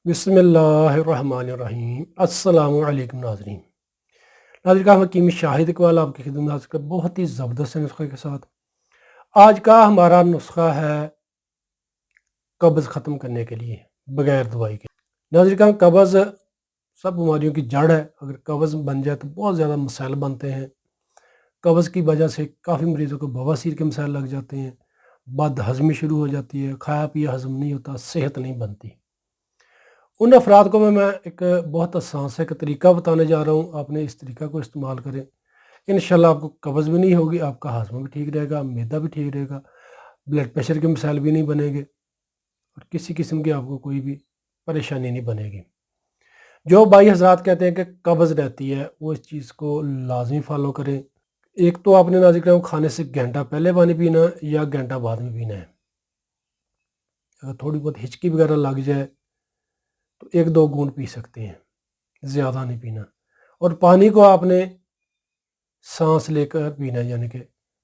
बिस्मिल्लाहिर्रहमानिर्रहीम। अस्सलाम वालेकुम नाज़रीन। नाज़रीन का हकीम शाहिद इकबाल आपकी खिदमत में हाज़िर है बहुत ही ज़बरदस्त नुस्खे के साथ। आज का हमारा नुस्खा है कब्ज़ ख़त्म करने के लिए बग़ैर दवाई के। नाज़रीन का कब्ज़ सब बीमारियों की जड़ है। अगर कब्ज़ बन जाए तो बहुत ज़्यादा मसाइल बनते हैं। कब्ज़ की वजह से काफ़ी मरीज़ों को बवासीर के मसाइल लग जाते हैं, बदहज़मी शुरू हो जाती है, खाया पिया हज़म नहीं होता, सेहत नहीं बनती। उन अफराद को मैं एक बहुत आसान सा एक तरीका बताने जा रहा हूँ, आपने इस तरीका को इस्तेमाल करें। इंशाल्लाह आपको कब्ज़ भी नहीं होगी, आपका हाज़मा भी ठीक रहेगा, मैदा भी ठीक रहेगा, ब्लड प्रेशर के मसाइल भी नहीं बनेंगे और किसी किस्म की आपको कोई भी परेशानी नहीं बनेगी। जो भाई हज़रात कहते हैं कि कब्ज़ रहती है, वो इस चीज़ को लाज़मी फ़ॉलो करें। एक तो आपने नाज़रीन कराम खाने से घंटा पहले पानी पीना है या घंटा बाद में पीना है। अगर थोड़ी बहुत हिचकी वगैरह लग जाए तो 1-2 घूंट पी सकते हैं, ज़्यादा नहीं पीना। और पानी को आपने सांस लेकर पीना है, यानी कि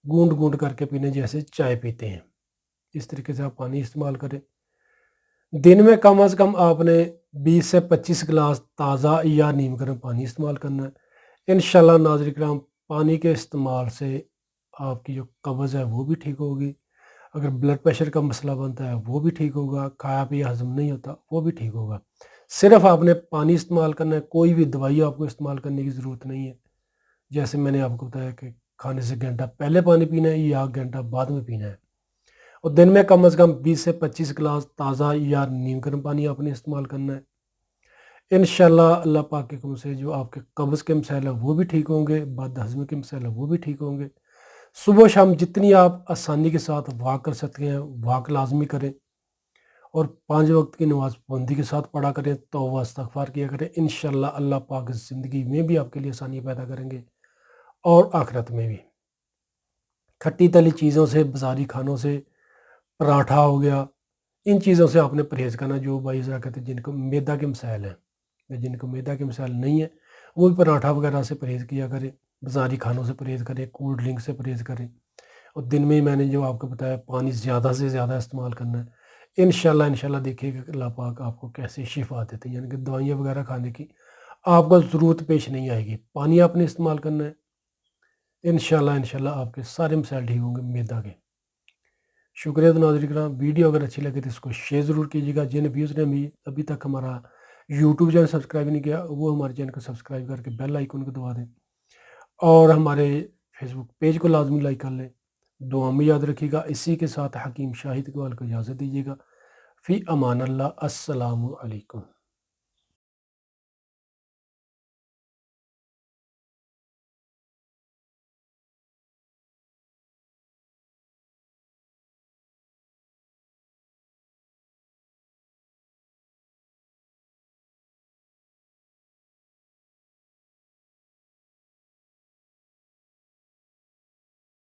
गूंद गूंद करके पीना, जैसे चाय पीते हैं। इस तरीके से आप पानी इस्तेमाल करें। दिन में कम अज़ कम आपने 20 से 25 गिलास ताज़ा या नीम गर्म पानी इस्तेमाल करना है। इंशाल्लाह नाज़रीन किराम, पानी के इस्तेमाल से आपकी जो कब्ज़ है वो भी ठीक होगी। अगर ब्लड प्रेशर का मसला बनता है वो भी ठीक होगा, खाया पिया हज़म नहीं होता वो भी ठीक होगा। सिर्फ़ आपने पानी इस्तेमाल करना है, कोई भी दवाई आपको इस्तेमाल करने की ज़रूरत नहीं है। जैसे मैंने आपको बताया कि खाने से घंटा पहले पानी पीना है या घंटा बाद में पीना है। और दिन में कम से कम 20 से 25 गिलास ताज़ा या नीम गर्म पानी आपने इस्तेमाल करना है। इंशाल्लाह अल्लाह पाक के हुक्म से जो आपके कब्ज़ के मसाइल है वो भी ठीक होंगे, बदहज़मी के मसाइल है वो भी ठीक होंगे। सुबह शाम जितनी आप आसानी के साथ वॉक कर सकते हैं, वॉक लाज़मी करें और 5 वक्त की नमाज़ पाबंदी के साथ पढ़ा करें, तौबा इस्तग़फ़ार किया करें। इंशाल्लाह अल्लाह पाक ज़िंदगी में भी आपके लिए आसानी पैदा करेंगे और आखिरत में भी। खट्टी तली चीज़ों से, बाज़ारी खानों से, पराठा हो गया, इन चीज़ों से आपने परहेज़ करना। जो भाई ज़रा कहते हैं जिनको मैदा के मसाइल हैं या जिनको मैदा के मसाइल नहीं है, वो भी पराठा वगैरह से परहेज़ किया करें, बाज़ारी खानों से परहेज़ करें, कोल्ड ड्रिंक से परहेज़ करें। और दिन में मैंने जो आपको बताया पानी ज़्यादा से ज़्यादा इस्तेमाल करना है। इंशाल्लाह देखिएगा कि अल्लाह पाक आपको कैसे शिफ़ा देते हैं, यानी कि दवाइयाँ वगैरह खाने की आपको ज़रूरत पेश नहीं आएगी। पानी आपने इस्तेमाल करना है। इंशाल्लाह आपके सारे मसाइल ठीक होंगे मैदा के। शुक्रिया। तो नाज़रीन किराम, वीडियो अगर अच्छी लगे तो इसको शेयर ज़रूर कीजिएगा। जिन व्यूज़ ने भी अभी तक हमारा यूट्यूब चैनल सब्सक्राइब नहीं किया, वो हमारे चैनल को सब्सक्राइब करके बेल आइकन को दबा दें और हमारे फेसबुक पेज को लाजमी लाइक कर लें। दुआ में याद रखिएगा। इसी के साथ हकीम शाहिद इकबाल को इजाज़त दीजिएगा। फ़ी अमान अल्लाह। अस्सलामु अलैकुम।